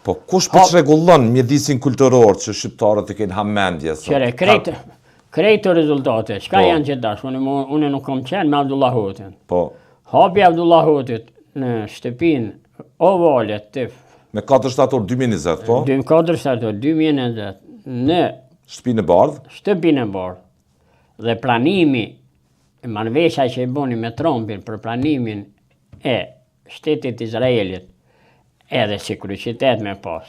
Po kush po çrregullon mjedisin kulturor që shqiptarët e kenë hamendje sot? Qere, krejtë rezultate, çka janë që dash, unë nuk kam qenë me Abdullah Hotin. Po. Hapi Abdullah Hotit në shtëpinë ovale të Me 4 shtator 2020, po? 4 shtator 2020 në Shtëpinë e Bardhë. Shtëpinë e Bardhë. Dhe planimi e marrëveshja që e bëni me Trumpin për planimin e shtetit Izraelit edhe sikuricitet me pas.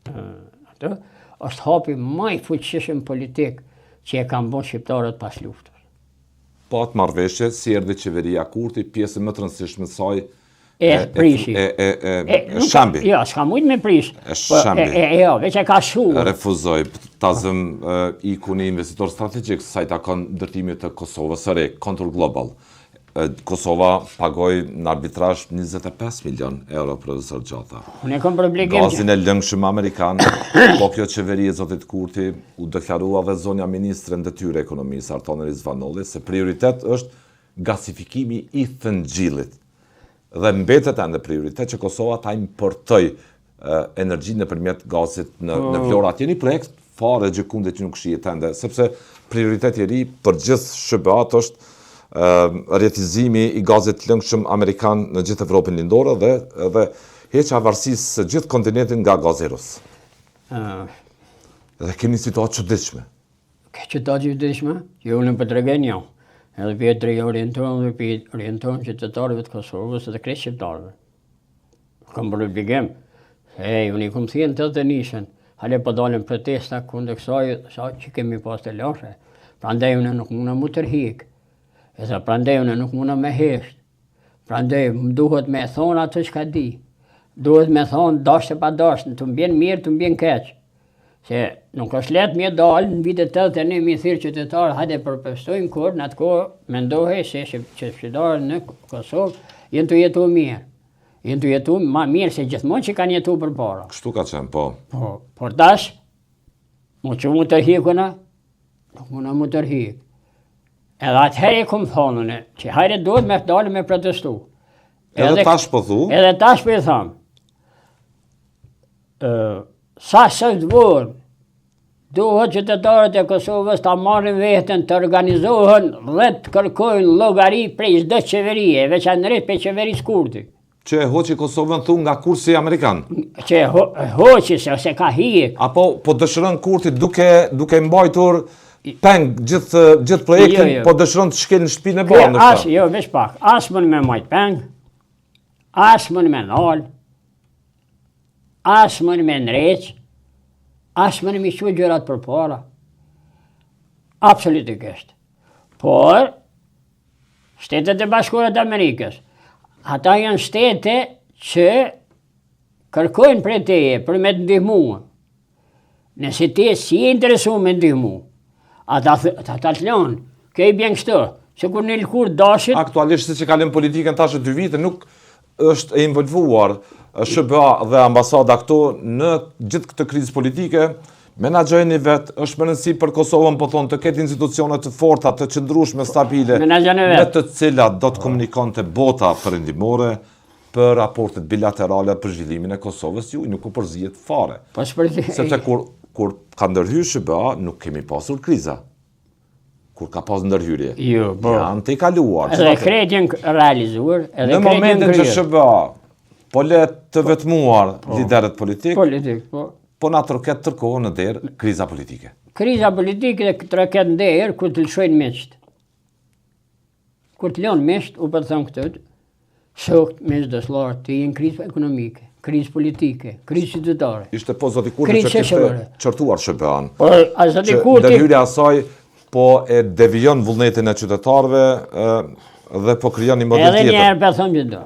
Atë është hapi më i fuqishëm politik që e kanë bërë shqiptarët pas luftës. Po atë marrëveshje si erdhi qeveria Kurti, pjesën më të rëndësishme të saj prishi. Shambi. Jo, s'ka mujt me prish. Shambi. Jo, veç e ka shuar. Refuzoi ta zëm ikuni investitor strategjik sa i takon ndërtimit të Kosovës së re, Contour Global. Kosova pagoi në arbitrazh 25 milion euro profesor Gjata. Unë kam problem. Gazin e lëngshëm amerikan, po kjo qeveri e zotit Kurti u deklarua dhe zonja ministre në detyre ekonomisë Artone Rizvanolli se prioritet është gasifikimi i Thëngjillit. Dhe mbetet ende prioritet që Kosova ta importoj energjinë nëpërmjet gazit në Vlorë. Atje një projekt fare gjëkunde që nuk shihet ende, sepse prioriteti i ri për gjithë SBA-t është rjetizimi i gazit lëngshëm amerikan në gjithë Evropën lindore dhe heqja avarësisë së gjithë kontinentin nga gazi rus. Dhe kemi situatë çuditshme. Situatë çuditshme? Jo, unë po tregoj një. Edhe vjetë orienton qytetarëve të Kosovës dhe krejt shqiptarëve. Kam bërë obligim. Unë i kom thënë të nishën. Hale po dalën protesta kundër kësaj, sa që kemi pas të lashe. Prandaj unë nuk muna mu tërhik. Edhe prandaj unë nuk muna me hesht. Prandaj më duhet me thonë atë çka di. Duhet me thonë dashë pa dashë, të mbjen mirë, të mbjen keq. Se nuk është letë mje dalë në vitet 81 mi thirë qytetarë, hajde përpestojnë kur, në atë kohë mendohej se që shqiptarët në Kosovë jenë të jetu mirë. Jenë të jetu ma mirë se gjithmonë që kanë jetu për para. Kështu ka qenë, po. Por tash, mu që mu tërhikuna, nuk muna mu tërhik. Edhe atëherë e këmë thonune, që hajde duhet me dalë me protestu. Edhe tash po thu? Edhe tash po i thamë. Sa është vërë, duhet qytetarët e Kosovës ta marrin veten, të organizohen dhe të kërkojnë llogari prej çdo qeverie, veçanërisht prej qeverisë Kurti. Që e hoqi Kosovën thu nga kursi amerikan? Që hoqi se ka hijek. Apo po dëshiron Kurti duke mbajtur peng gjithë projektin, po dëshiron të shkel në shtëpinë e Bardhë. Jo, veç pak. As mund me majt peng, as mund me nal, as mund me nreq, as mund me qu gjërat për para. Absolutikisht. Por, Shtetet e Bashkuara të Amerikës, ata janë shtete që kërkojnë prej teje për me të ndihmua. Nëse ti si e interesu me ndihmu, ata të lanë, ke i bjen kështu, që kur një lëkur dashit... Aktualisht, si që kalim politikën tashë 2 vite, nuk është e involvuar SBA dhe ambasada këto në gjithë këtë krizë politike, menaxhojeni vetë, është më rëndësi për Kosovën, po thonë, të ketë institucione të forta, të qëndrueshme, stabile, me të cilat do të komunikonte bota perëndimore për raportet bilaterale për zhvillimin e Kosovës, ju nuk u përzihet fare. Sepse kur ka ndërhyrë SBA, nuk kemi pasur kriza. Kur ka pas ndërhyrje. Janë të i kaluar. Edhe kredjen realizuar, në momentin që SBA po le të vetmuar liderët politik, po na troket tërkohë në derë kriza politike. Kriza politike dhe troket në derë kur të lëshojnë mesht. Kur të lënë mesht, u për të thëmë këtë, shokët mesht dëshlarë të jenë krizë ekonomike, krizë politike, krizë qytetare. Ishte po zoti Kurti që kishte qërtuar SBA-n. Që ndërhyrja asaj po e devijon vullnetin e qytetarëve dhe po krijon një model tjetër. Edhe njerë për thëmë gjithë do.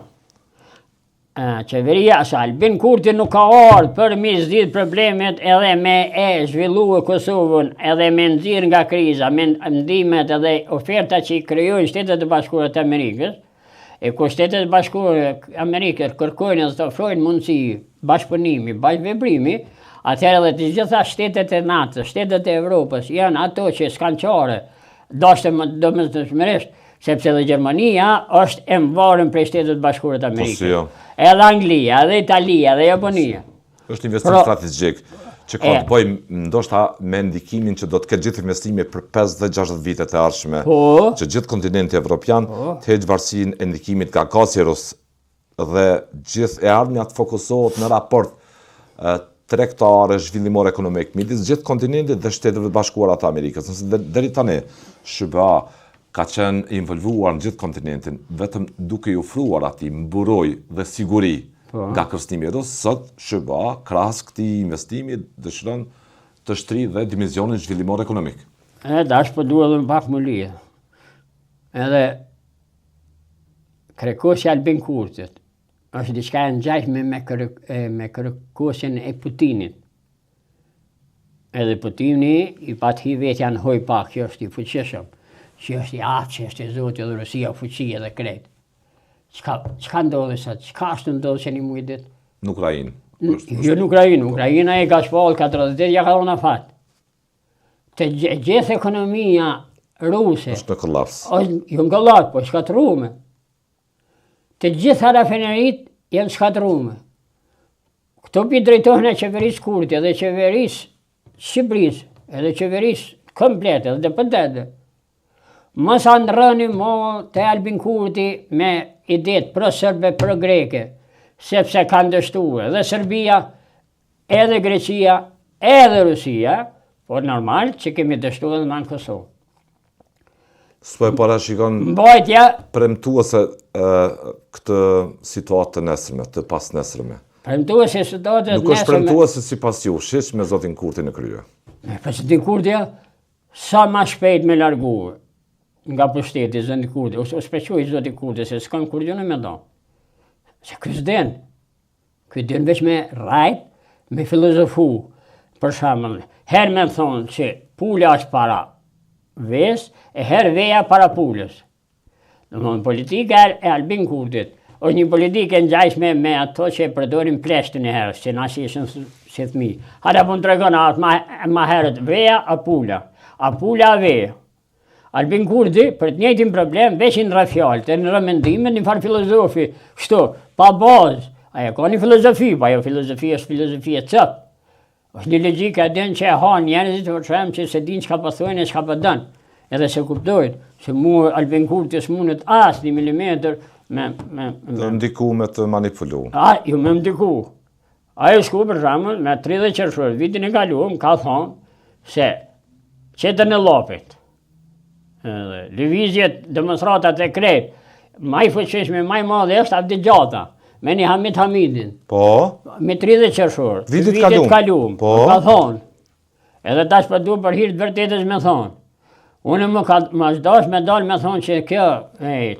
Qeveria se Albin Kurti nuk ka ardhur për mi zgjidh problemet edhe me e zhvilluar Kosovën, edhe me nxirr nga kriza, me ndihmet edhe oferta që i krijojnë Shtetet e Bashkuara të Amerikës, e ku Shtetet e Bashkuara të Amerikës kërkojnë dhe të ofrojnë mundësi bashkëpunimi, bashkëveprimi, atëherë edhe të gjitha shtetet e NATO, shtetet e Evropës janë ato që s'kan çare, dashur domosdoshmërisht, sepse dhe Gjermania është e mvarur prej Shtetet e Bashkuara të Amerikës. Edhe Anglia, edhe Italia, edhe Japonia. Është investim strategjik që ka të bëjë ndoshta me ndikimin që do të ketë gjithë investime për 50-60 vitet e ardhshme. Që gjithë kontinenti evropian të heqë varësinë e ndikimit nga gazi rus dhe gjithë e ardhmja të fokusohet në raport tregtare, zhvillimor ekonomik midis gjithë kontinentit dhe Shteteve të Bashkuara të Amerikës. Nëse deri tani SBA ka qenë involvuar në gjithë kontinentin, vetëm duke i ofruar atij mburoj dhe siguri nga kërcënimi rus, sot SBA krahas këtij investimi dëshiron të shtrijë dhe dimensionin zhvillimor ekonomik. Dash po duhet edhe pak më lirë. Edhe kërkosja e Albin Kurtit është diçka e ngjashme me kërkosjen e Putinit. Edhe Putini i pati vetë janë hoj pak, që është i fuqishëm, që është i atë, që është i Zoti dhe Rusia fuqi edhe krejt. Çka ndodhi sot? Çka është ndodhur që një muaj ditë? Në Ukrainë. Jo në Ukrainë. Ukraina e ka shpall 40 ja ka dhënë fat. Të gjithë ekonomia ruse është në kollaps. Jo në kollaps, po shkatruar. Të gjitha rafinerit janë shkatruar. Këto pi drejtohen e qeverisë Kurti edhe qeverisë Shqipërisë, edhe qeverisë komplete dhe dependente. Mos ndrëni mo të Albin Kurti me idetë pro-serbe, pro-greke, sepse kanë dështuar edhe Serbia, edhe Greqia, edhe Rusia, por normal që kemi dështuar edhe në Kosovë. S'po e parashikon premtuese këtë situatë të nesërme, të pasnesërme. Premtuese situatë të nesërme. Nuk është premtuese sipas jush, hiç me zotin Kurti në krye. Zotin Kurti sa më shpejt me larguar nga pushteti zotin Kurti, ose shpeqoj zotin Kurti se s'kam kur gjë me do. Se ky s'den. Ky den veç me rajt, me filozofu. Për shembull, herë më thonë që pula është para ves, e herë veja para pulës. Domthonë politika e Albin Kurtit është një politikë ngjashme me ato që e përdorin pleshtin e herës, që na ishin si fëmijë. Hada po tregon atë më herët veja a pula. A pula a veja. Albin Kurti, për të njëjtin problem, veç në rafjalë, të në rëmendime, një farë filozofi, kështu, pa bazë. Aja ka një filozofi, pa jo filozofi është filozofi e cëpë. është një logjika den që e ha njerëzit, për shembull që se din çka po thonë e çka po dën. Edhe se kuptojnë se mua Albin Kurti s'mundet as 1 milimetër me të ndiku me të manipulu. Jo me ndiku. Ai shku për shembull me 30 qershor vitin e kaluar ka thonë se çetën e llopit. Lëvizjet, demonstratat e krejt, më i fuqishëm, më i madh është Abdi Gjata, me një Hamid Hamidin. Po. Me 30 qershor. Vitit kaluam. Po. Ka thonë. Edhe tash po duhet për hir të vërtetës me thonë. Unë më dash me dal me thonë që kjo,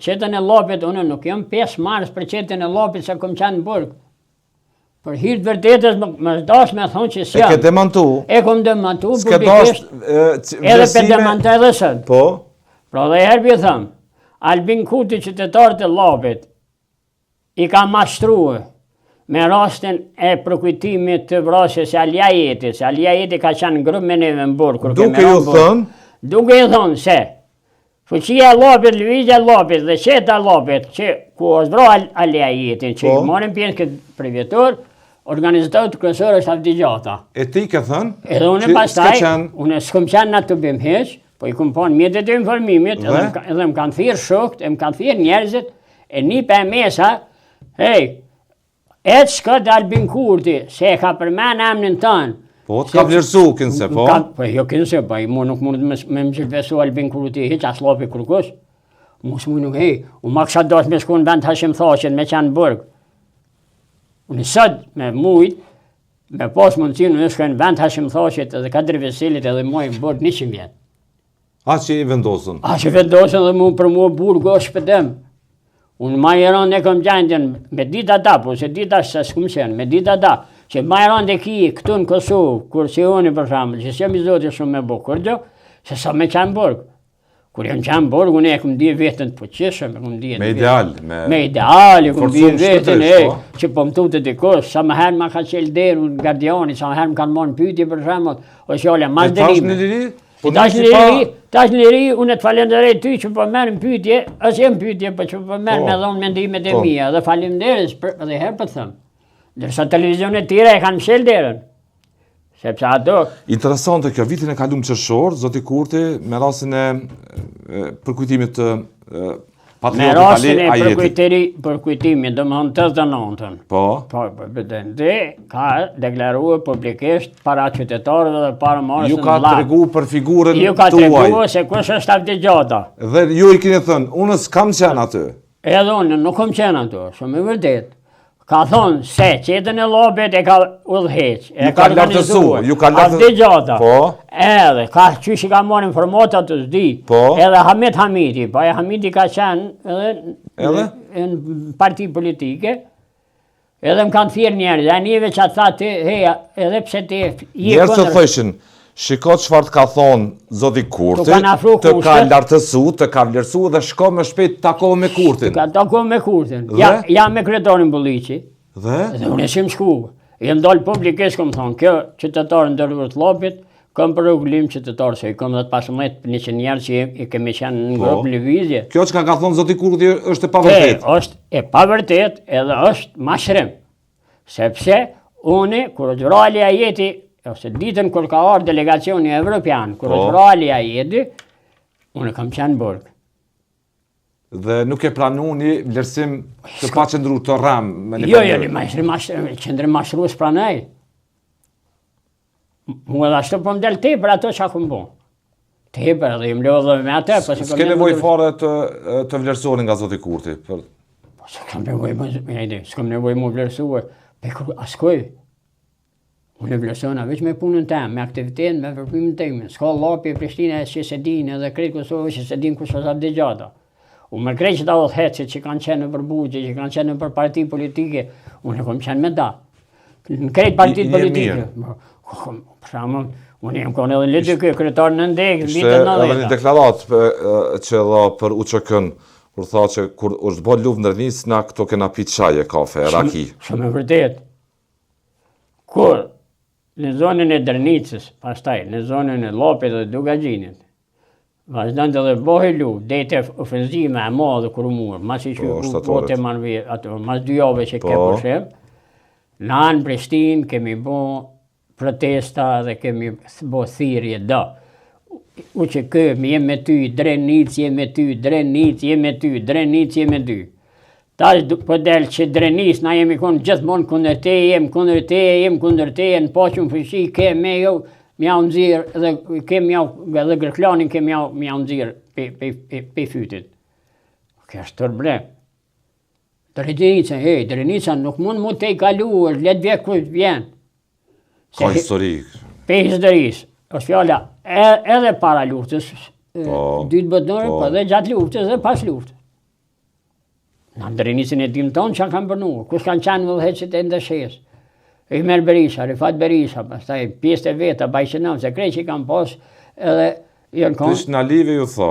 çetën e llopit, unë nuk jam 5 mars për çetën e llopit se kam qenë në burg. Për hir të vërtetës më dash me thonë që s'jam. E ke demantu? E kam demantu publikisht. Edhe për demantoj edhe sot. Po. Pra dhe herbi thëmë, Albin Kurti qytetarët e llopit i ka mashtruar me rastin e përkujtimit të vrasjes së Alia Jeti, se Alia Jeti ka qenë grup me neve në burg. Duke ju thënë se fuqia e llopit, lëvizja e llopit dhe qeta e llopit, që ku është vrarë Alia Jeti, që marrin pjesë këtë përvjetor, organizator të kryesor është Abdi Gjata. E ti ke thënë? Edhe unë pastaj, unë s'kam qenë në të bim heq, po i kom panë mjetet e informimit, edhe më kanë thirrë shokët, më kanë thirrë njerëzit, e një për mesa, etë shkët Albin Kurti, se e ka përmen emnin tënë. Po, të ka vlerësu kënëse, po? Po, jo kënëse, po, i mu nuk mund me më gjilbesu Albin Kurti, hiq as lopi kërkush. Mu s'mu nuk, unë ma kësha dosh me shku në vend Hashim Thaqin, me qenë burg. Unë sot me mujt, me pas mundësin, unë shkojnë vend Hashim Thaqit edhe Kadri Vesilit edhe muaj burg 100 vjetë. A që i vendosën? A që vendosën dhe për mua burg o shpëdem. Unë Majeron e kom gjendjen me dita da, po se dita se s'kum qenë, me dita da, që Majeron dhe ki këtu në Kosovë, kur si unë për shembull, që s'jam i zoti shumë me bukur gjo, se sa me qenë burg. Kur jam qenë burg, unë e kom di vetën të fuqishëm, me ideal, me ideal, e kom di vetën që po më tutë dikush, sa më herë ma ka qelë derë unë gardiani, sa më herë më kanë marrë pyetje për shembull, o shjole mas dërimi. Tash në liri, unë të falenderoj ty që po merë në pyetje, është jem pyetje, po që po merë me dhonë mendimet e mija, dhe falenderës dhe herë për thëmë. Dërsa televizionet tjera e kanë mshel derën. Sepse ato... Interesante kjo, vitin e kalum qershor, zoti Kurti, me rastin e përkujtimit të Me patriotit rastin Ali e Ajetit. përkujtimit, do më hënë 89-ën. Po, Presidenti ka deklaruar publikisht para qytetarëve dhe para marrës ju ka tregu për figurën Ju ka tuaj. tregu se kush është Abdigjata. Dhe ju i keni thënë, unë s'kam qenë aty. Edhe unë nuk kom qenë ato, shumë i vërtet. Ka thonë se qetën e lobet e ka udhëheq. Ju ka lartësuar, ju ka lartësuar. Abdigjata. Po. Edhe, qysh i ka marrë informata të s'di. Po. Edhe Hamid Hamidi, pa e Hamidi ka qenë Edhe? në parti politike. Edhe më kanë thirrë njerëz, a njëve që atë tha heja, edhe pse ti Njerëz të thëshin, shiko çfarë të ka thonë zoti Kurti, Tu kanë afru të ka kushtet. lartësu, të ka vlerësu dhe shko më shpejt tako me Kurtin. Ka tako me Kurtin. Dhe? Ja me kryetarin Bulliqi. Dhe? Dhe unë esim shku. Jem dalë publikisht, kom thonë, kjo qytetarë ndërruar të lopit, kom për rruglim qytetarë, se i kom dhe të 15-100 njerë që i kemi qenë në grupë lëvizje. Kjo që ka thonë zoti Kurti është e pavërtet. Është e pavërtet edhe është mashrim. Sepse unë, kur Gjurali Ajeti, ose ditën kur ka ardhur delegacioni evropian, kur Gjurali Ajeti, unë kam qenë burg. Dhe nuk e planu një vlerësim të pa qëndru të ram. Jo, qëndrë mashrus pranaj. Mua dhe ashtu po më del tepër ato që akum bo. Tepër edhe im lodhë me atë. S'ke nevoj fare të vlerësonin nga zoti Kurti? S'kam nevoj mu vlerësua. Askoj. Unë e vlerësona veç me punën tem, me aktivitetin, me vërpimin temin. S'ka lapi e Prishtina e që se din edhe krejt Kosovë që se din kush është Abdigjata. Unë më krejt që ta udhëhecit që kanë qenë për bugje, që kanë qenë për parti politike, unë e kom qenë me da. Në krejt partit politike. Për shembull, unë jam konë edhe ligjë kryetar në ndekë, vitet 90. Edhe një deklarat që dha për UÇK-n, kur tha që kur është bërë luftë ndërnis, na këto kena pi çaje, kafe, raki. Shumë e vërtet. Kur në zonën e Dërnicës, pastaj në zonën e Llopit dhe Dugaxhinit, vazhdon të dhe bëhej luftë, dete ofenzime e madhe kur u mur, mas i që vote marrë ato, mas 2 javë që ke pushim, në anë Prishtinë kemi bo protesta dhe kemi bo thirrje do. UÇK, jem me ty, Drenicë, jem me ty, Drenicë, jem me ty, Drenicë, jem me ty. Tash po del që Drenicë, na jemi konë gjithmonë kundër teje, jem kundër teje, në paqën fuqi, ke me jo, mja nëzirë, dhe kemi edhe gërklanin kemi mja nëzirë pe fytit. Kjo është tërbre. Drenica nuk mund mu te i kaluar, let vje kujt vjen. Ka historik. Pe historisë, është fjalla edhe para luftës, dytë botërore, po dhe gjatë luftës dhe pas luftës. Në Drenicën e dim tonë që kanë përnu, kush kanë qanë vëllheqit e ndëshes. Imer Berisha, Rifat Berisha, pastaj pjesë e veta, Bajqenam, se krej që i kam pas edhe janë konë. Krishna Live ju tha,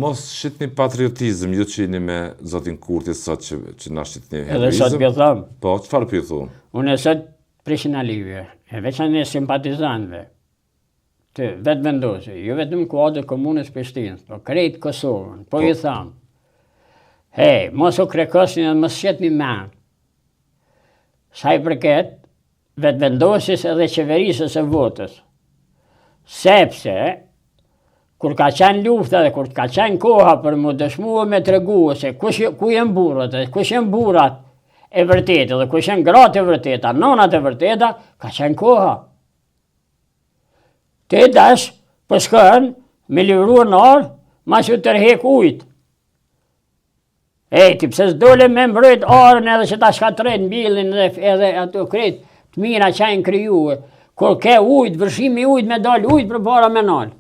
mos shqitni patriotizm, ju qini me zotin Kurti sot që na shqitni heroizm. Edhe sot për thëmë. Po, çfarë për ju thu? Unë e sot Krishna Live, e veçan e simpatizanëve, të vetë vendose, jo vetëm kuadër komunës Prishtinës, po krejt Kosovën, po i thamë, hej, mos u krekosin edhe mos shqetni menë. Sa i përket vetë vendosis edhe qeverisës e votës. Sepse, kur ka qenë lufta dhe kur ka qenë koha për më dëshmua me tregu se ku jenë burrat dhe kush jenë burrat e vërtetë dhe kush jenë gratë e vërteta, nonat e vërteta, ka qenë koha. Te dash për shkën me livruar në orë, ma që tërhek ujtë. Ti pse s'dole me mbrojt arën edhe që ta shkatrejt mbilin edhe ato krejt të mira që ajnë kryuë. Kur ke ujtë, vërshimi ujtë me dalë ujtë për para me nalë.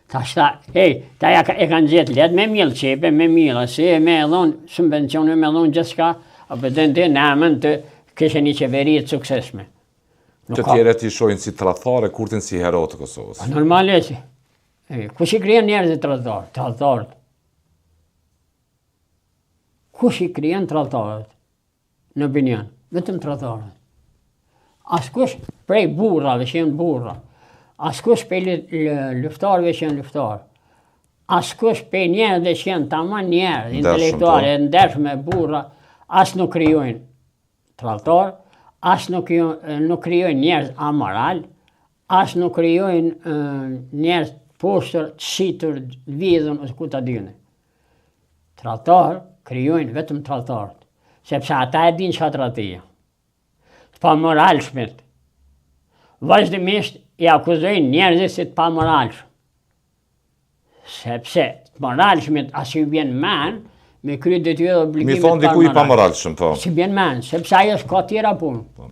Ta shta, ta e kanë gjithë letë me mjëllë qepe, me mjëllë, se me edhonë, subvencione me edhonë gjithë shka, apo të nëmën të kështë një qeveri të sukseshme. Të tjere ti shojnë si tradhtar e Kurtin si hero të Kosovës. Normal e që. Kush i kryen njerëzit tradhtarët? Kush i kryen tradhtarët? Në opinion, vetëm tradhtarët. Askush prej burrave që janë burra, askush prej luftarëve që janë luftarë, askush prej njerëzve që janë tamam njerëz, intelektuale, ndershme, burra, as nuk krijojnë tradhtar, as nuk krijojnë njerëz amoral, as nuk krijojnë njerëz poshtër, të shitur, vidhën ose ku ta dini. Tradhtar krijojnë vetëm tradhtarët, sepse ata e dinë çfarë tradhtia. Të pamoralshmit. Vazhdimisht i akuzojnë njerëzit si të pamoralshëm. Sepse të moralshmit as i vjen men me kry detyrë dhe obligime. Mi thonë diku i pamoralshëm, po. Si vjen men, sepse ajo s'ka tjera punë.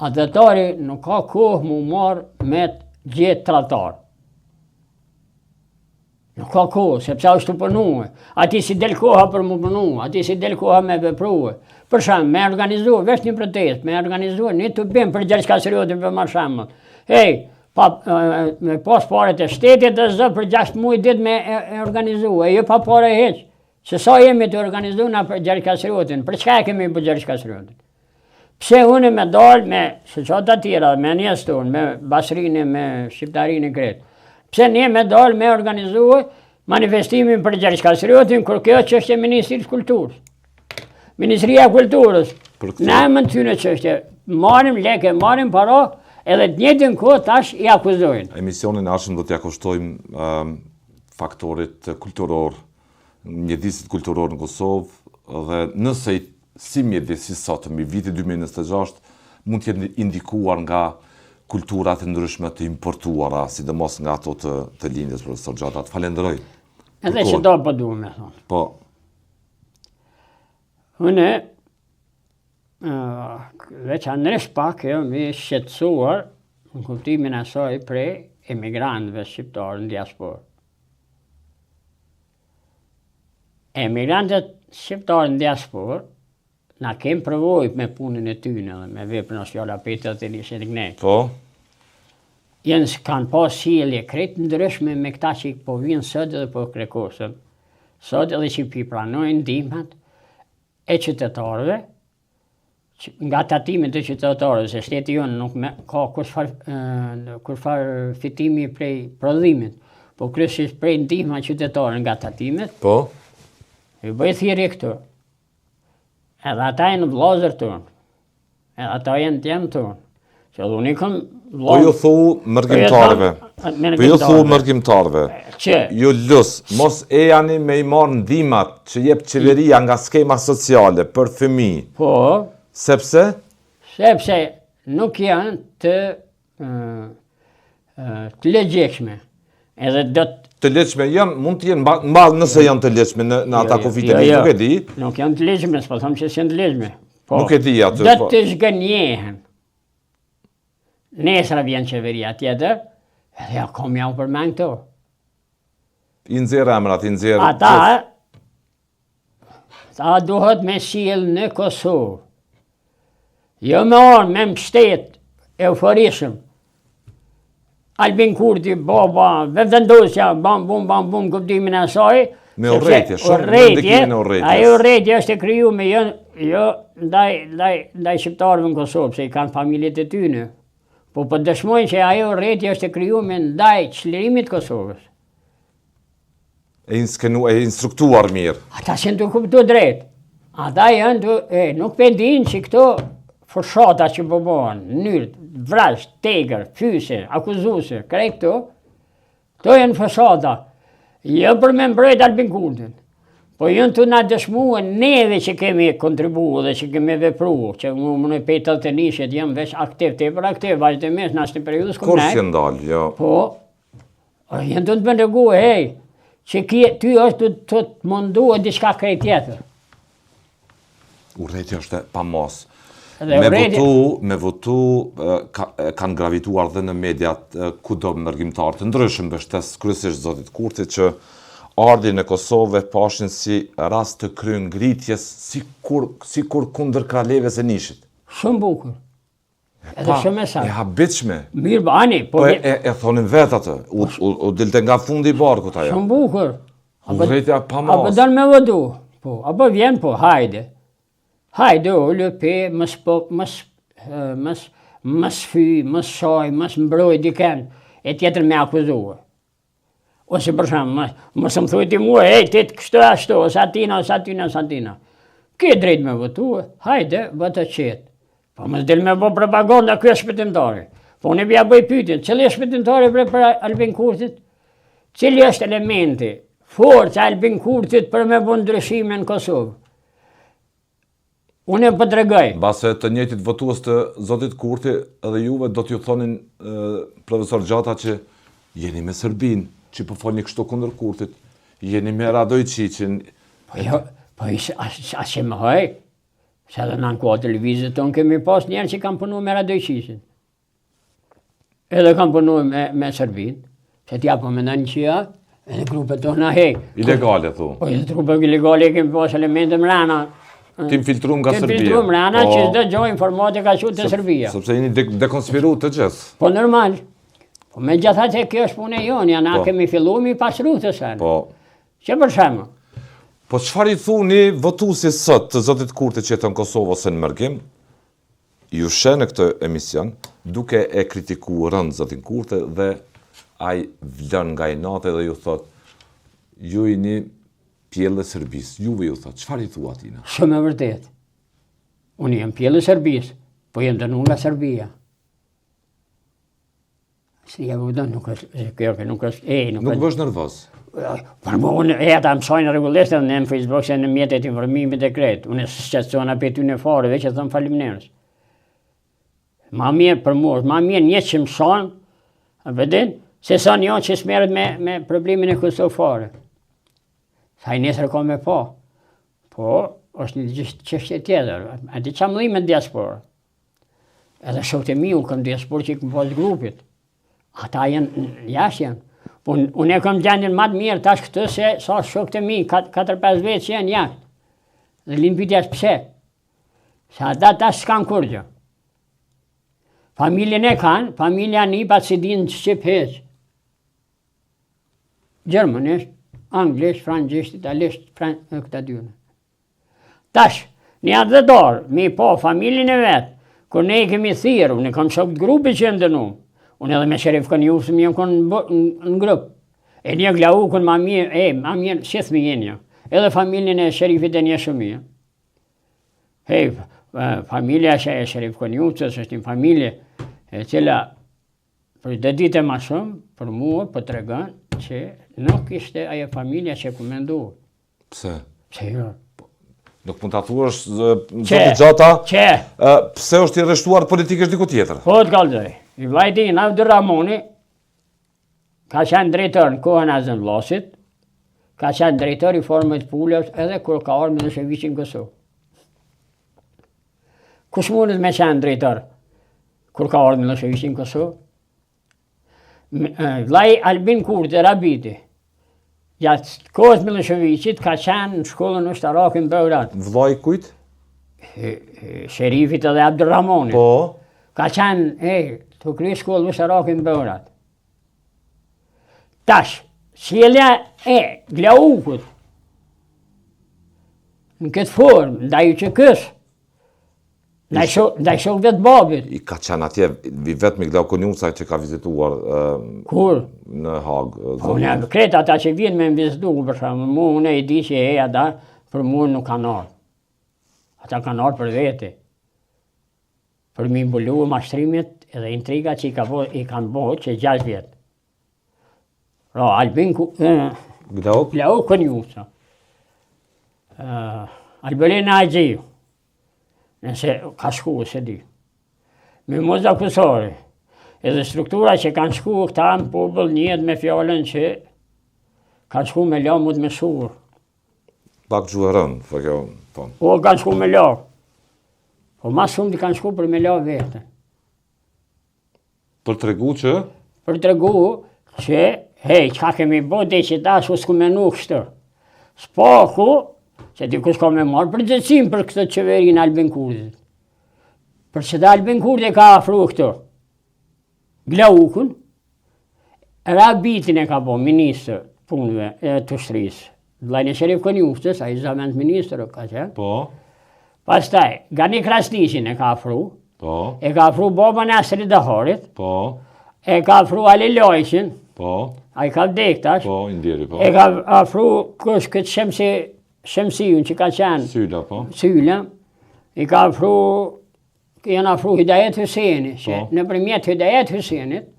Adhetari nuk ka kohë mu marë me gjithë tradhtar. Nuk ka kohë, sepse është të punue. Ati si del koha për mu punue, ati si del koha me veprue. Për shemë, me organizu, vesh një protest, me organizu, një të bim për gjerë shkasëriotin për marë shemë. Hej, me pas paret e shtetit dhe zë për 6 muaj dit me organizu, e jo pa pare heq. Se sa jemi të organizu na për gjerë shkasëriotin, për çka e kemi për gjerë shkasëriotin? Pse unë me dalë me shoqata tjera, me njerëz tonë, me Basrinë, me Shqiptarinë e Kretë. Pse ne me dalë me organizu manifestimin për gjerë shkasëriotin, kur kjo çështje e Ministrisë Kulturës. Ministria e Kulturës, na më tyne çështje, marrim lekë, marrim para, edhe të njëjtën kohë tash i akuzojnë. Emisionin ashëm do t'ja kushtojmë faktorit kulturor, mjedisit kulturor në Kosovë, dhe nëse si mjedis si sot, mi viti 2026, mund t'jetë indikuar nga kulturat e ndryshme të importuara, sidomos nga ato të lindjes, profesor Gjata, të falenderoj. Edhe që do po duhem me thonë. Po. Unë, veçanërisht pak mi shqetësuar në kuptimin e saj prej emigrantëve shqiptarë në diasporë. Emigrantët shqiptarë në diasporë na kemë përvojt me punën e tyne dhe me veprën e fjala petët e nishin të gnejtë. Po. Jenë kanë pas sjellje krejt ndryshme me këta që po vinë sot dhe po krekosën. Sot edhe që i pranojnë ndihmat e qytetarëve, nga tatimet e qytetarëve, se shteti jonë nuk ka kurfar fitimi prej prodhimit, po kryesisht prej ndihma qytetarëve nga tatimet. Po. I bëj thirrje këtu. Edhe ata janë vllazër tonë. Edhe ata janë të jenë tonë. Që edhe unë kam vllazë. Po ju thu mërgjimtarëve. Po ju thu mërgjimtarëve. Që? Ju lus, mos e jani me i marë ndihmat që jep qeveria nga skema sociale për fëmijë. Po. Sepse? Sepse nuk janë të legjshme. Edhe do të legjshme janë, mund të jenë mballë nëse janë të legjshme në ata kufite, nuk e di. Nuk janë të legjshme, s'po them që janë të legjshme. Nuk e di atë. Do të zgënjehen. Nesër vjen qeveria tjetër, edhe ja kom jau përmend këto. I nxjerr emrat, i nxjerr. Ata duhet me sjell në Kosovë. Jo me orë, me mbështet, euforishëm. Albin Kurti, baba, vendosja, bam, kuptimin e saj. Me urrëtie, shumë ndikimin e urrëties. Ajo urrëtie është e krijuar jo ndaj shqiptarëve në Kosovë, se i kanë familjet e tyre. Po dëshmojnë që ajo urrëtie është e krijuar ndaj çlirimit të Kosovës. E instruktuar mirë. Ata s'janë të kuptuar drejt. Ata janë nuk e dinë që këto fërshata që bëbohen, njërë, vrash, tegër, fyse, akuzuse, krejt këto janë fërshata. Jo për me mbrojt Albin Kurtin, po janë të na dëshmuën neve që kemi kontribuë dhe që kemi vepru, që më në petët të nishet jam veç aktiv, tepër aktiv, vazhdimisht në ashtë periudës këmë Kur s'jë ndalë, jo. Po, janë të më ndërgu, që ty është të mundu e diçka krejt tjetër. Urrëtia është pa mos. Me votu kanë gravituar dhe në mediat kudo mërgjimtarë të ndryshëm, bështes kryesisht zotit Kurti, që ardhin e Kosovë pashin si rast të kryen ngritjes si kur kundër kraleves e nishit. Shumë bukur. Edhe shumë e saktë. E habitshme. Mirë bani. Po e thonin vetë atë, u dilte nga fundi i barkut ajo. Shumë bukur. Urrëtia pa mos. Apo dal me votu. Po, apo vjen po, hajde. Hajde, o lëpe, mës fy, mës shaj, mës mbroj diken, e tjetër me akuzuar. Ose për shumë, mës më thujti mua, ti kështu ashtu, satina. Ke drejt me votu, hajde, vëtë qetë. Po më del me bo propaganda, kjo është shpëtimtari. Po unë bja bëj pyetjen, cili është shpëtimtari për Albin Kurtit? Cili është elementi, forca Albin Kurtit për me bë ndryshime në Kosovë? Unë e po tregoj. Mbase të njëjtit votues të zotit Kurti edhe juve do t'ju thonin profesor Gjata që jeni me Serbinë, që po folni kështu kundër Kurtit, jeni me Radojqiqin. Po jo, po as që më hoj, se edhe në kohë televizit tonë kemi pas njerë që kam punu me Radojqiqin. Edhe kam punu me Serbinë, se t'ja po me në një qia, edhe grupet tona hej. Ilegale, thu. Po edhe grupet ilegale kemi pas elemente mrena. Tim filtrum nga Serbia. Tim filtrum mrena që çdo gjë informatika ka te Serbia. Sepse jeni dekonspiru të gjithë. Po normal. Po megjithatë që kjo është punë jonë, na kemi filluar mi pasru të sen. Po. Që për shembull. Po çfarë i thuni votuesit sot të zotit Kurti që jeton në Kosovë ose në Mërgim? Ju sheh në këtë emision duke e kritikuar rënd zotin Kurti dhe ai vlën nga inate dhe ju thot ju jeni pjellë e Serbisë. Juve ju thot, çfarë i thua atina? Shumë e vërtet. Unë jam pjellë e Serbisë, po jam dënuar nga Serbia. Si ja vëdon, nuk është, Nuk bësh nervoz. Për më unë ta mësojnë rregullisht edhe në Facebook se në mjetet informimit e kretë. Unë s'qetësona për ty në fare, veç e thëmë faleminderit. Ma mirë për mua, ma mirë një që mëson, vedin, se sa një që s'merret me problemin e Kosovë fare. Sa i nesër ka me po. Po, është një çështje tjetër. A di çam me diasporë. Edhe shokët e mi, unë kam diasporë që i kam pas grupit. Ata janë jashtë janë. Po unë e kam gjendjen më të mirë tash këtë se sa shokët e mi, 4-5 vjet që janë jashtë. Dhe linë pyetja pse. Se ata tash s'kan kur gjë. Familjen e kanë, familja një pa si dinë shqip heq. Gjermanisht, anglisht, francisht, italisht, këta dyne. Tash, një atë dhe dorë, mi po familjen e vetë, kur ne i kemi thirë, unë kam shok të grupi që jenë dënu, unë edhe me Sherif kanë jufë, mi jenë konë në grupë. E një glau kënë ma mirë, shethë mi jenë, edhe familjen e Sherifit e një shumë. Hej, familja e Sherif kanë jufë, është një familje e cila për dhe dite ma shumë, për mua, për të regan, që nuk ishte ajo familja që ku mendu. Pse? Pse jo? Nuk mund të thuash, zotë Gjata, pse është i rreshtuar politikisht diku tjetër? Po të kaldoj, i vllajti i Abdurrahmoni, ka qenë drejtor në kohën e Zënvllasit, ka qenë drejtor i formët pulës edhe kur ka ardhur Miloševiqi në Kosovë. Kush mundet me qenë drejtor kur ka ardhur Miloševiqi në Kosovë? Vllai Albin Kurti Rabiti, gjatë kohës Miloševiqit ka qenë në shkollën ushtarake në Beograd. Vllai kujt? Sherifit edhe Abdurrahmonit. Po. Ka qenë, të krye shkollë ushtarake në Beograd. Tash, sjellja e Glaukut në këtë formë, ndaj që kësë, ndaj shokëve të babit. I ka qenë atje, vetëm i Glauku Njusa që ka vizituar Kur? në Hagë. Po ne kretë ata që vjen me vizitu, për shembull, mua unë e di që ata për mua nuk kanë ardhur. Ata kanë ardhur për vete. Për mi mbulu mashtrimit edhe intriga që i kanë bërë që 6 vjet. Pra, Albin Glauku Njusa. Albelina Agjiu. Nëse ka shku, se di. Mimoza Kusori, edhe struktura që kanë shku këta në popull njët me fjallën që kanë shku me lamut me shurë. Pak gjuhërën, për kjo tonë. Po, kanë shku me la. Po, ma shumë të kanë shku për me la vetën. Për të regu që? Për të regu që, qka kemi bote që ta shu s'ku menu kështë. Spaku, se dikush ka me marrë përgjegjësinë për këtë qeverinë Albin Kurtit. Për që dhe Albin Kurti ka afru këto. Glaukun, Rabitin e ka po ministër punëve të ushtrisë. Vllajin e Sherif Konjuftës, ai zament ministër ka qenë. Po. Pastaj, Gani Krasniqin e ka afru. Po. E ka afru babën e Asrit Daharit. Po. E ka afru Ali Lojqin. Po. Ai ka vdek tash. Po, indjeri, po. E ka afru kush këtë Shemsiun që ka qenë. Syla, po. Syla. I ka afru janë afru Hidajet Hyseni, që nëpërmjet Hidajet Hysenit,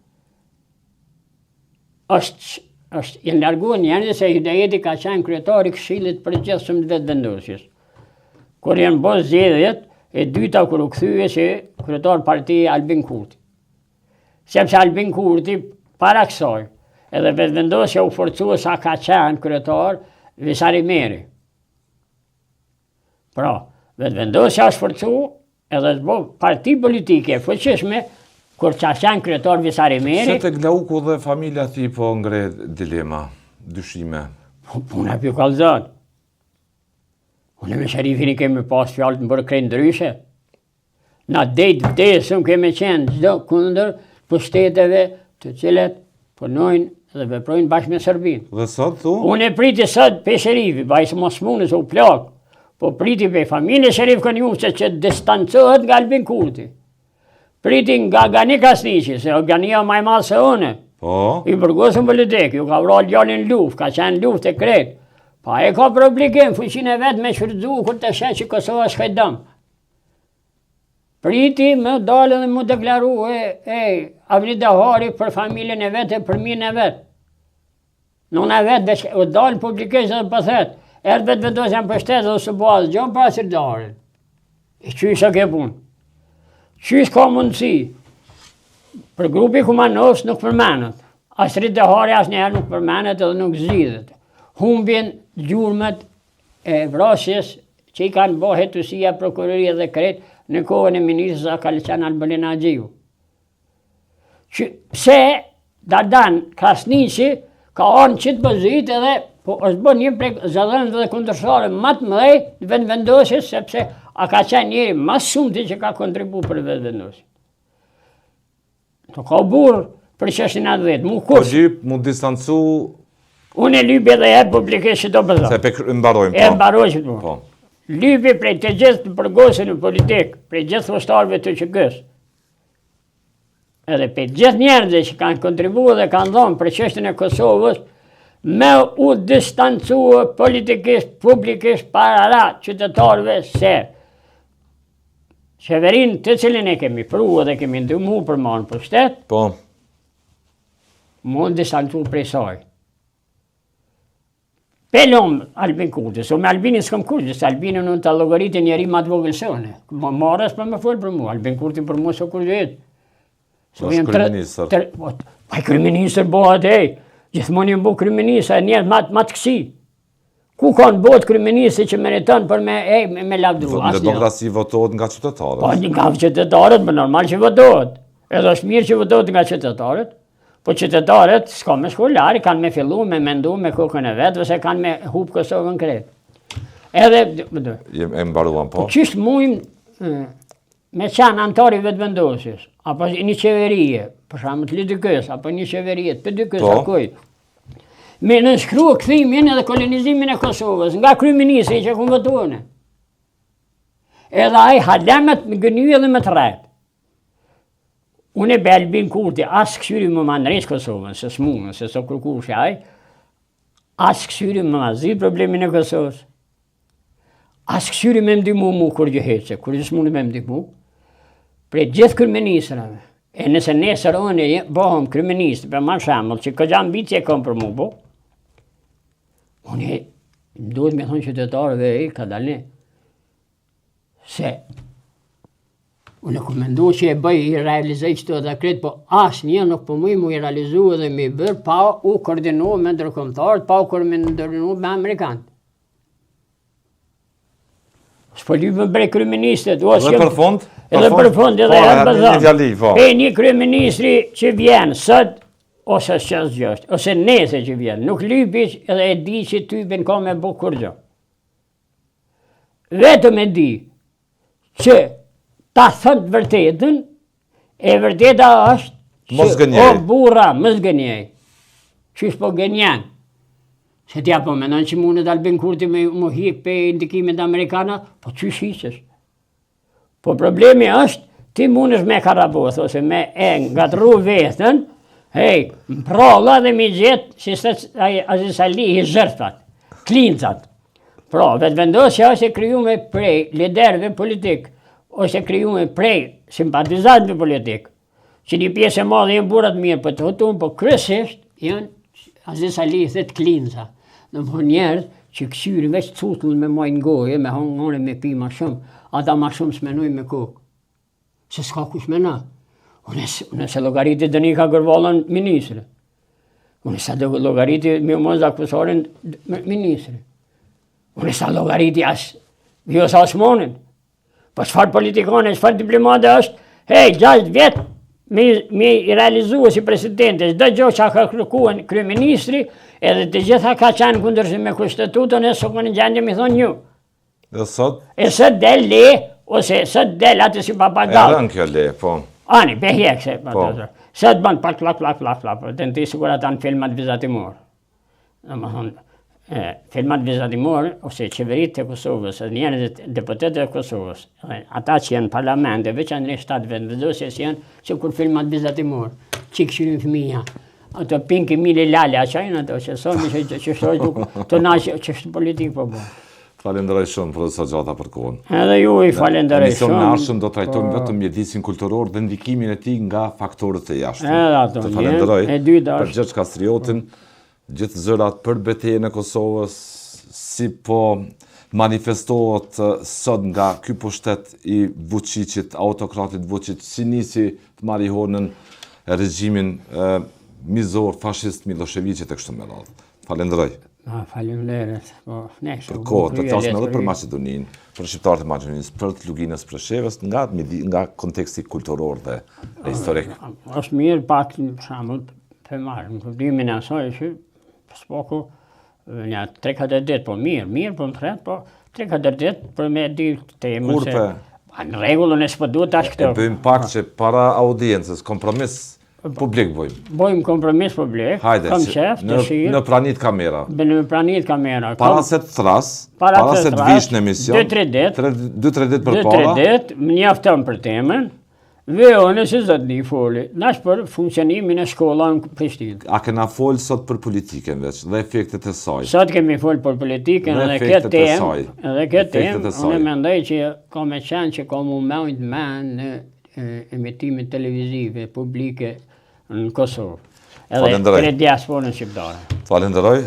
janë larguar njerëz se Hidajeti ka qenë kryetari i Këshillit Përgjithshëm të Vetëvendosjes. Kur janë bërë zgjedhjet, e dyta kur u kthye që kryetar parti Albin Kurti. Sepse Albin Kurti para kësaj, edhe vetëvendosja u forcua sa ka qenë kryetar Visari Meri. Pra, vetëvendosja është forcua edhe është bërë parti politike e fuqishme kur ka qenë kryetar Visari Meri. Se tek Glauku dhe familja ti po ngre dilema, dyshime? Puna për kallëzat. Unë me Sherifin i kemi pas fjallë të më bërë krejnë ndryshe. Na dejtë vdesëm kemi qenë çdo kundër pushteteve të cilet punojnë dhe veprojnë bashkë me Serbinë. Dhe sot thu? Unë e priti sot pe Sherifi, bajse mos mune se u plak, po priti pe familje Sherif Konjufse që distancohet nga Albin Kurti. Priti nga Gani Kasniqi, se Gania maj madhë se une. Po? I përgosën politik, ju ka vrarë djalin luft, ka qenë luft e kretë. Pa e ka problem, fuqinë e vetë me shfrytzu kur të shetë që Kosova shkajdam. Priti me dalë dhe mu deklaru Avni Dahari për familjen e vetë e për mirën e vetë. Nona e vetë u dalë publikisht dhe pëthet. Erë vetëvendosja në pështetë dhe së bazë, gjonë pra Asrit Daharin. I qysha ke punë. Qysh ka mundësi. Për grupi Kumanovs nuk përmenët. Asrit Dahari asë njëherë nuk përmenët edhe nuk zgjidhet. Humbjen gjurmët e vrasjes që i kanë bo hetësia, prokuroria dhe kretë në kohën e ministrës Akaliqan Albulin Agjiu. Pse Dardan Krasniqi ka arnë qitë pozit edhe po është bërë një prej zëdhënëve dhe kundërshtarëve më të mëdhej në vetëvendosjes, sepse a ka qenë njëri më shumti që ka kontribu për vetëvendosje. To ka burë për çështjen e 10. Po lyp, mu distancu. Unë e lypi edhe e publikisht që do përza. Se pe mbarojmë, po. E mbarojmë, po. Po. Lypi prej të gjithë të përgosin në politikë, prej gjithë ushtarëve të QK-s. Edhe prej gjithë njerëzve që kanë kontribuar dhe kanë dhënë për çështjen e Kosovës, me u distancua politikisht, publikisht para qytetarëve se qeverinë të cilin e kemi pruar dhe kemi ndihmuar për marrën për shtet, Po. Mu distancu prej saj. Pelom Albin Kurti, so me Albinin s'kam kurti, se Albinin unë të llogaritë njeri ma të vogël se une. Marrës për me folë për mu, Albin Kurti për mu s'o kur jetë. Është kryeministër. Aj kryeministër bëhat gjithmonë jëmë bu kryeministër, njerë ma të kësi. Ku kanë bëhet kryeministër që meriton për me lavdru? Në demokraci votohet nga qytetarët. Po nga qytetarët, më normal që votohet. Edhe është mirë që votohet nga qytetarët. Po qytetarët s'ka me shkollari, kanë me fillu, me mendu, me kokën e vetë, ose kanë me hub Kosovën kretë. Edhe... E mbaruan, po. Po qështë mujmë me qanë antari vetëvendosjes, apo një qeverije, për shamë të lidikës, apo një qeverije, për dykës, akoj, me nënshkrua këthimin edhe kolonizimin e Kosovës, nga kryeministri që këmë votuane. Edhe aj halemet me gënyu edhe me të rejtë. Unë e be Albin Kurti, asë kësyri më mandrejsh Kosovën, se s'mune, se s'o kërkur shaj, asë kësyri më mazit problemin e Kosovës, asë kësyri me mdimu mu kur gjëheqe, kur gjës mune me mdimu, pre gjithë kryeministrave, e nëse nesër unë e bëhëm kryeministrë, për ma shambull, që këgja ambitje kom për mu bo, unë e duhet me thonë qytetarëve ka dalë, se unë ku mendu që e bëj i realizej qëto dhe kretë, po asë një nuk po mu i realizu edhe mi bërë pa u koordinu me ndërkombëtarët, pa u koordinu me Amerikanët. S'po lypën bre kryeministët. Edhe për fond? Edhe për fond, edhe e bëzëm. E një kryeministri që vjen sët, ose s'qas gjësht, ose nese që vjen, nuk lypi edhe e di që typin ka me bu kur gjë. Vetëm e di që ta thët vërtetën, e vërteta është që o burra, mos gënjej. Qysh po gënjen? Se t'ja po menon që mundet Albin Kurti me mu hik pe indikimet Amerikana, po qysh hiqesh? Po problemi është, ti mundesh me karaboth, ose me ngatru vetën, më pralla dhe mi gjetë, si se Aziz Ali i zërtat, klincat. Pra, vetëvendosja është e kriju me prej liderëve politikë, është e krijuar prej simpatizantëve politik, që një pjesë e madhe janë burrat mirë për të votuar, po kryesisht janë Aziz Ali i thet klinza. Domethënë njerëz që këshyrin veç cutull me majnë goje, me hangore, me pi ma shumë, ata ma shumë s'menojnë me kokë. Se s'ka kush mena. Unë se logariti Dënika Gërvallën ministri. Unë sa logariti Mimoza Kusarin ministri. Unë sa logariti as Vjosa Osmanin. Po çfarë politikane, çfarë diplomate është, 6 vjetë me i realizu si presidente, çdo gjë që ka kërkuar kryeministri, edhe të gjitha ka qenë kundërshtim me kushtetutën e sot në gjendje mi thonë një. Dhe sot? E sot del le, ose sot del atë si papagall. E rën kjo le, po. Ani, behjek se, Po. sot bën pak, të në të sigur ata në filmat vizatimor. Dhe më thonë, filmat vizatimor, ose qeverit të Kosovës, njerëzit deputetët e Kosovës, ata që janë parlament, dhe veçanërisht shtatë vendosjes janë që kur filmat vizatimor, që këshirin fëmija, ato pinki mili lale, a qajnë ato, që somi që shtoj të nashë, që shtë politikë po bo. Falenderoj shumë, profesor Gjata, për kohën. Edhe ju i falenderoj Emision shumë. në arshëm do trajtojmë vetëm mjedisin kulturor dhe ndikimin e tij nga faktorët e jashtëm. Edhe ato, Të falenderoj e dyta për Gjergj Kastriotin, gjithë zërat për betejën e Kosovës, si po manifestohet sot nga ky pushtet i Vučićit, autokratit Vučić, si nisi të marrë honën e regjimin mizor, fashist Miloševićit e kështu me radhë. Falenderoj. Faleminderit. Për kohë të tasme edhe për Maqedoninë, për shqiptarët e Maqedonisë, për të Luginës Preshevës, nga konteksti kulturor dhe historik. Është mirë pak në shembull të marrë në kuptimin e asaj që s'poku një 3-4 ditë, po mirë po më thret, po 3-4 ditë për me di temën se Kurpe? në rregullën e s'po duhet tash E këtë. bëjmë pak që para audiencës, kompromis publik bëjmë. Bëjmë kompromis publik, Hajde, kam që qef, në dëshirë, pranit kamera. në pranit kamera. Para se të thras, Para para të se të thras, vish në emision, 2-3 ditë, 2-3 ditë për 2-3 para, ditë, më njaftëm për temën, veone se zot një foli, nash për funksionimin e shkollave në Prishtinë. a kena folë sot për politikën veç dhe efektet e saj. Sot kemi folë për politikën Dhe edhe efektet këtë e temë, saj. edhe këtë Efektet e temë, saj. unë mendoj që ka me qenë që ka mu mejt në emitimin televizive publike në Kosovë. Edhe Falenderoj. për diasporën shqiptare. Falenderoj.